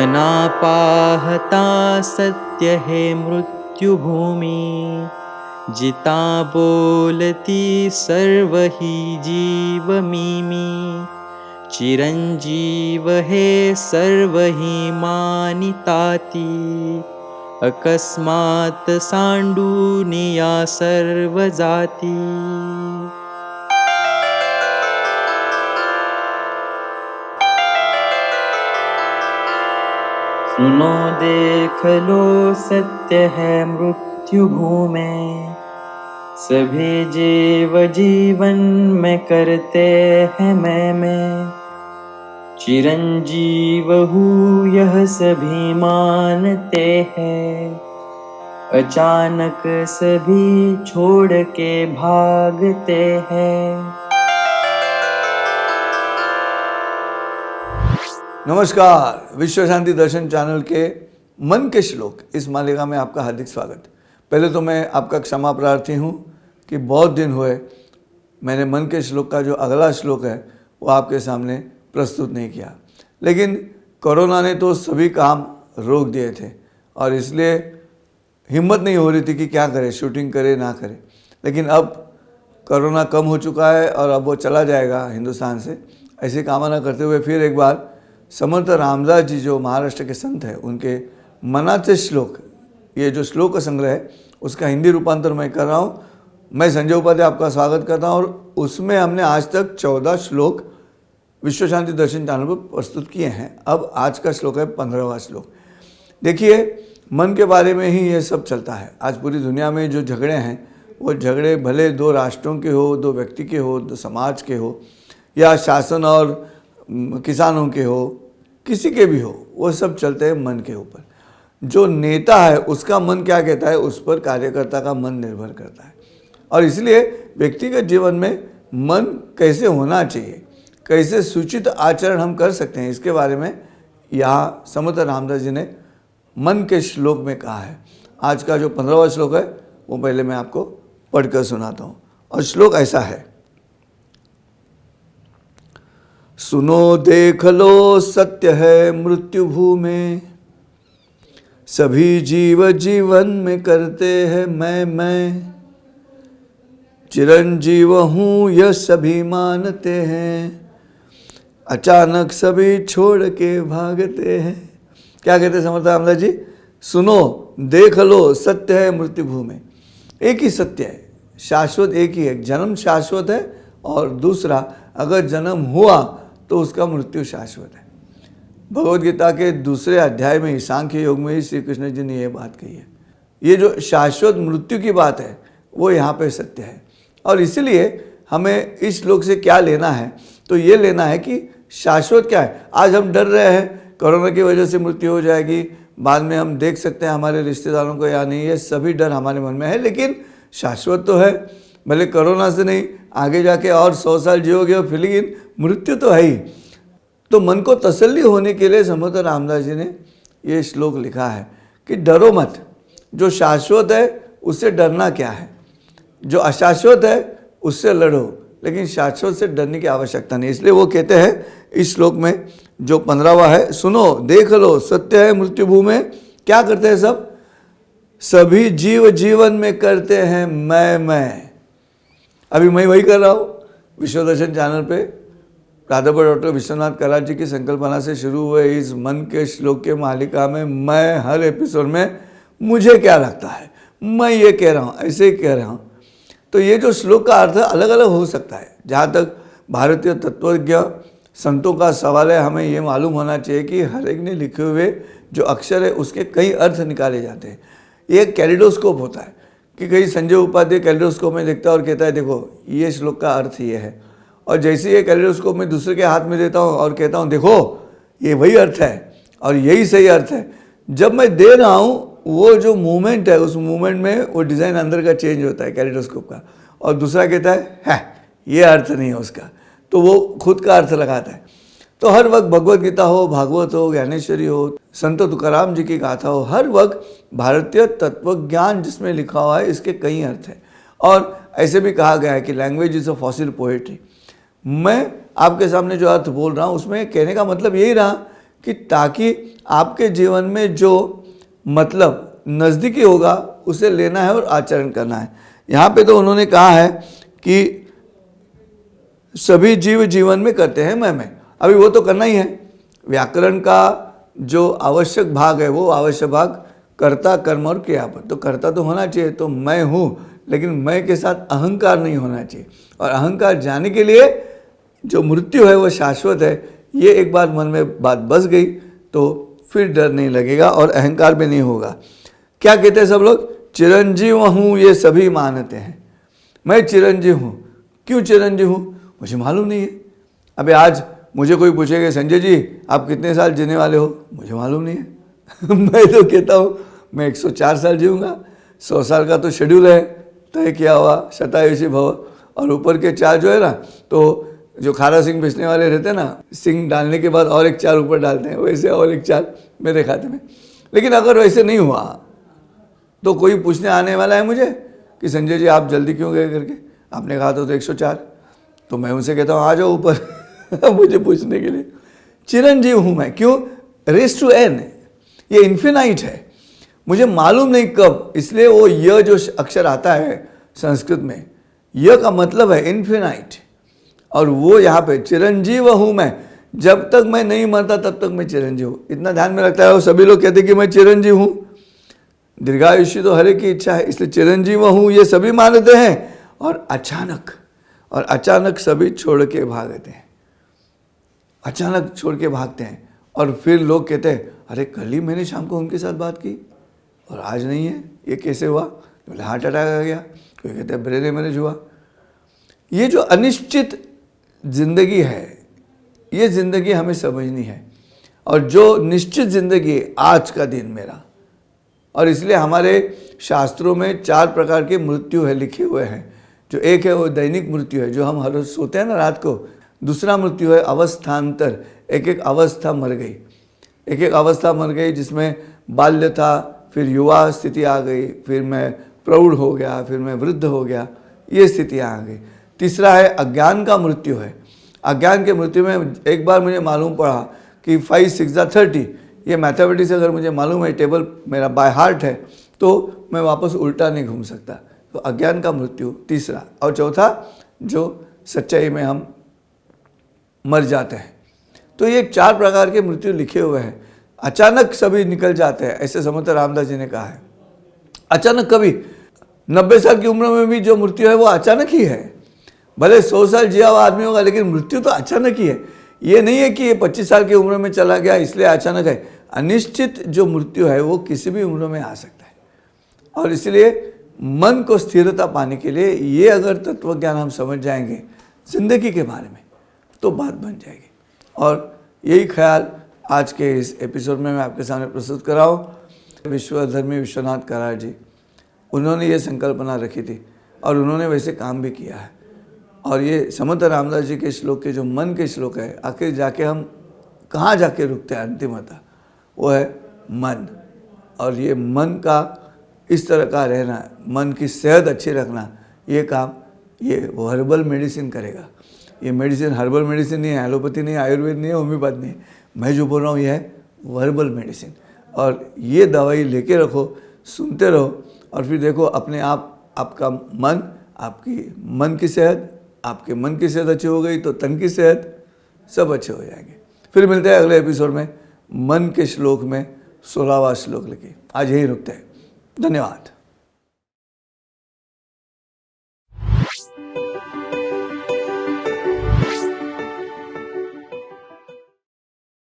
जना पाहता सत्य है मृत्यु भूमि, जिता बोलती सर्व ही जीव मीमी। चिरंजीव है सर्व ही मानिताती, अकस्मात सांडूनिया सर्व जाती। सुनो देख लो सत्य है मृत्यु भूमि, सभी जीव जीवन में करते हैं मैं। चिरंजीव हूँ यह सभी मानते हैं, अचानक सभी छोड़ के भागते हैं। नमस्कार, विश्व शांति दर्शन चैनल के मन के श्लोक इस मालिका में आपका हार्दिक स्वागत। पहले तो मैं आपका क्षमा प्रार्थी हूँ कि बहुत दिन हुए मैंने मन के श्लोक का जो अगला श्लोक है वो आपके सामने प्रस्तुत नहीं किया, लेकिन कोरोना ने तो सभी काम रोक दिए थे और इसलिए हिम्मत नहीं हो रही थी कि क्या करें, शूटिंग करे ना करे। लेकिन अब कोरोना कम हो चुका है और अब वो चला जाएगा हिंदुस्तान से, ऐसी कामना करते हुए फिर एक बार समर्थ रामदास जी जो महाराष्ट्र के संत हैं उनके मनाचे श्लोक, ये जो श्लोक संग्रह है उसका हिंदी रूपांतर मैं कर रहा हूँ। मैं संजय उपाध्याय आपका स्वागत करता हूँ और उसमें हमने आज तक 14 श्लोक विश्व शांति दर्शन चैनल पर प्रस्तुत किए हैं। अब आज का श्लोक है 15वां श्लोक। देखिए, मन के बारे में ही ये सब चलता है। आज पूरी दुनिया में जो झगड़े हैं वो झगड़े भले दो राष्ट्रों के हो, दो व्यक्ति के हो, दो समाज के हो, या शासन और किसानों के हो, किसी के भी हो, वो सब चलते हैं मन के ऊपर। जो नेता है उसका मन क्या कहता है उस पर कार्यकर्ता का मन निर्भर करता है। और इसलिए व्यक्तिगत जीवन में मन कैसे होना चाहिए, कैसे सूचित आचरण हम कर सकते हैं, इसके बारे में यहाँ समर्थ रामदास जी ने मन के श्लोक में कहा है। आज का जो 15वां श्लोक है वो पहले मैं आपको पढ़कर सुनाता हूँ और श्लोक ऐसा है। सुनो देख लो सत्य है मृत्यु भूमि, सभी जीव जीवन में करते हैं मैं। चिरंजीव हूँ यह सभी मानते हैं, अचानक सभी छोड़ के भागते हैं। क्या कहते हैं समर्थ रामदास जी? सुनो देख लो सत्य है मृत्यु भूमि। एक ही सत्य है, शाश्वत एक ही है। जन्म शाश्वत है और दूसरा अगर जन्म हुआ तो उसका मृत्यु शाश्वत है। भगवद गीता के दूसरे अध्याय में सांख्य योग में ही श्री कृष्ण जी ने यह बात कही है। ये जो शाश्वत मृत्यु की बात है वो यहाँ पे सत्य है। और इसलिए हमें इस श्लोक से क्या लेना है, तो ये लेना है कि शाश्वत क्या है। आज हम डर रहे हैं कोरोना की वजह से मृत्यु हो जाएगी, बाद में हम देख सकते हैं हमारे रिश्तेदारों को या नहीं, ये सभी डर हमारे मन में है, लेकिन शाश्वत तो है। भले कोरोना से नहीं, आगे जाके और 100 साल जियोगे फिर, लेकिन मृत्यु तो है ही। तो मन को तसल्ली होने के लिए समर्थ रामदास जी ने ये श्लोक लिखा है कि डरो मत। जो शाश्वत है उससे डरना क्या है, जो अशाश्वत है उससे लड़ो, लेकिन शाश्वत से डरने की आवश्यकता नहीं। इसलिए वो कहते हैं इस श्लोक में जो 15वां है, सुनो देख लो सत्य है मृत्यु भूमि। क्या करते हैं सब? सभी जीव जीवन में करते हैं मैं। अभी मैं वही कर रहा हूँ। विश्व दर्शन चैनल पे प्राध्यापक डॉक्टर विश्वनाथ कराट जी की संकल्पना से शुरू हुए इस मन के श्लोक के मालिका में मैं हर एपिसोड में मुझे क्या लगता है, मैं ये कह रहा हूँ, ऐसे ही कह रहा हूँ। तो ये जो श्लोक का अर्थ अलग अलग हो सकता है। जहाँ तक भारतीय तत्वज्ञ संतों का सवाल है, हमें ये मालूम होना चाहिए कि हर एक ने लिखे हुए जो अक्षर है उसके कई अर्थ निकाले जाते हैं। ये कैलिडोस्कोप होता है कि कहीं संजय उपाध्याय कैलिडोस्कोप में देखता है और कहता है देखो ये श्लोक का अर्थ ये है, और जैसे ये कैलिडोस्कोप में दूसरे के हाथ में देता हूँ और कहता हूँ देखो ये वही अर्थ है और यही सही अर्थ है। जब मैं दे रहा हूँ वो जो मूवमेंट है, उस मूवमेंट में वो डिज़ाइन अंदर का चेंज होता है कैलिडोस्कोप का, और दूसरा कहता है ये अर्थ नहीं है उसका, तो वो खुद का अर्थ लगाता है। तो हर वक्त भगवद गीता हो, भागवत हो, ज्ञानेश्वरी हो, संत तुकाराम जी की गाथा हो, हर वक्त भारतीय तत्वज्ञान जिसमें लिखा हुआ है इसके कई अर्थ हैं। और ऐसे भी कहा गया है कि language is a fossil poetry. मैं आपके सामने जो अर्थ बोल रहा हूँ उसमें कहने का मतलब यही रहा कि ताकि आपके जीवन में जो मतलब नज़दीकी होगा उसे लेना है और आचरण करना है। यहाँ पे तो उन्होंने कहा है कि सभी जीव जीवन में करते हैं मैं। अभी वो तो करना ही है। व्याकरण का जो आवश्यक भाग है वो आवश्यक भाग कर्ता, कर्म और क्रियापद। तो कर्ता तो होना चाहिए, तो मैं हूँ, लेकिन मैं के साथ अहंकार नहीं होना चाहिए। और अहंकार जाने के लिए जो मृत्यु है वो शाश्वत है, ये एक बार मन में बात बस गई तो फिर डर नहीं लगेगा और अहंकार भी नहीं होगा। क्या कहते हैं सब लोग? चिरंजीव हूँ ये सभी मानते हैं। मैं चिरंजीव हूँ। क्यों चिरंजीव हूँ? मुझे मालूम नहीं है। अबे आज मुझे कोई पूछेगा संजय जी आप कितने साल जीने वाले हो, मुझे मालूम नहीं है। मैं तो कहता हूँ मैं 104 साल जीऊँगा। 100 साल का तो शेड्यूल है, तय किया हुआ, शतायुषी भव। और ऊपर के 4 जो है ना, तो जो खारा सिंह बेचने वाले रहते हैं ना, सिंह डालने के बाद और एक 4 ऊपर डालते हैं, वैसे और एक 4 मेरे खाते में। लेकिन अगर वैसे नहीं हुआ तो कोई पूछने आने वाला है मुझे कि संजय जी आप जल्दी क्यों गए करके, आपने कहा तो 104। तो मैं उनसे कहता हूँ आ जाओ ऊपर मुझे पूछने के लिए। चिरंजीव हूँ मैं। क्यों? रेस टू एन, ये इन्फिनाइट है, मुझे मालूम नहीं कब। इसलिए वो य जो अक्षर आता है संस्कृत में, य का मतलब है इन्फिनाइट। और वो यहाँ पे चिरंजीव हूँ मैं, जब तक मैं नहीं मरता तब तक मैं चिरंजीव हूँ। इतना ध्यान में रखता है। और सभी लोग कहते हैं कि मैं चिरंजीव हूँ। दीर्घायुष्य तो हर एक की इच्छा है, इसलिए चिरंजीव हूँ ये सभी मानते हैं। और अचानक सभी छोड़ के भागते हैं। अचानक छोड़ के भागते हैं। और फिर लोग कहते हैं अरे कल ही मैंने शाम को उनके साथ बात की और आज नहीं है, ये कैसे हुआ? बोले हार्ट अटैक आ गया, कोई कहते हैं ब्रेन हेमरेज हुआ। ये जो अनिश्चित जिंदगी है, ये जिंदगी हमें समझनी है। और जो निश्चित जिंदगी है, आज का दिन मेरा। और इसलिए हमारे शास्त्रों में 4 प्रकार के मृत्यु है लिखे हुए हैं। जो एक है वो दैनिक मृत्यु है, जो हम हर रोज सोते हैं ना रात को। दूसरा मृत्यु है अवस्थान्तर, एक अवस्था मर गई, एक अवस्था मर गई, जिसमें बाल्य था, फिर युवा स्थिति आ गई, फिर मैं प्रौढ़ हो गया, फिर मैं वृद्ध हो गया, ये स्थितियाँ आ गई। तीसरा है अज्ञान का मृत्यु है। अज्ञान के मृत्यु में एक बार मुझे मालूम पड़ा कि 5 6 30, ये मैथमेटिक्स अगर मुझे मालूम है, टेबल मेरा बाय हार्ट है, तो मैं वापस उल्टा नहीं घूम सकता। तो अज्ञान का मृत्यु तीसरा। और चौथा जो सच्चाई में हम मर जाते हैं। तो ये 4 प्रकार के मृत्यु लिखे हुए हैं। अचानक सभी निकल जाते हैं, ऐसे समर्थ रामदास जी ने कहा है। अचानक कभी 90 साल की उम्र में भी जो मृत्यु है वो अचानक ही है। भले 100 साल जिया हुआ आदमी होगा, लेकिन मृत्यु तो अचानक ही है। ये नहीं है कि ये 25 साल की उम्र में चला गया इसलिए अचानक है। अनिश्चित जो मृत्यु है वो किसी भी उम्र में आ सकता है। और इसलिए मन को स्थिरता पाने के लिए ये अगर तत्वज्ञान हम समझ जाएंगे जिंदगी के बारे में, तो बात बन जाएगी। और यही ख्याल आज के इस एपिसोड में मैं आपके सामने प्रस्तुत कर रहा हूँ। विश्वधर्मी विश्वनाथ करार जी, उन्होंने ये संकल्पना रखी थी और उन्होंने वैसे काम भी किया है। और ये समर्थ रामदास जी के श्लोक के जो मन के श्लोक है, आखिर जाके हम कहाँ जाके रुकते हैं अंतिमतः, वो है मन। और ये मन का इस तरह का रहना, मन की सेहत अच्छी रखना, ये काम ये वो हर्बल मेडिसिन करेगा। ये मेडिसिन हर्बल मेडिसिन नहीं है, एलोपैथी नहीं है, आयुर्वेद नहीं है, होम्योपैथ नहीं है। मैं जो बोल रहा हूँ ये है हर्बल मेडिसिन। और ये दवाई लेके रखो, सुनते रहो, और फिर देखो अपने आप आपका मन, आपकी मन की सेहत, आपके मन की सेहत अच्छी हो गई तो तन की सेहत, सब अच्छे हो जाएंगे। फिर मिलते हैं अगले एपिसोड में मन के श्लोक में 16वां श्लोक लेके। आज यही रुकते हैं। धन्यवाद।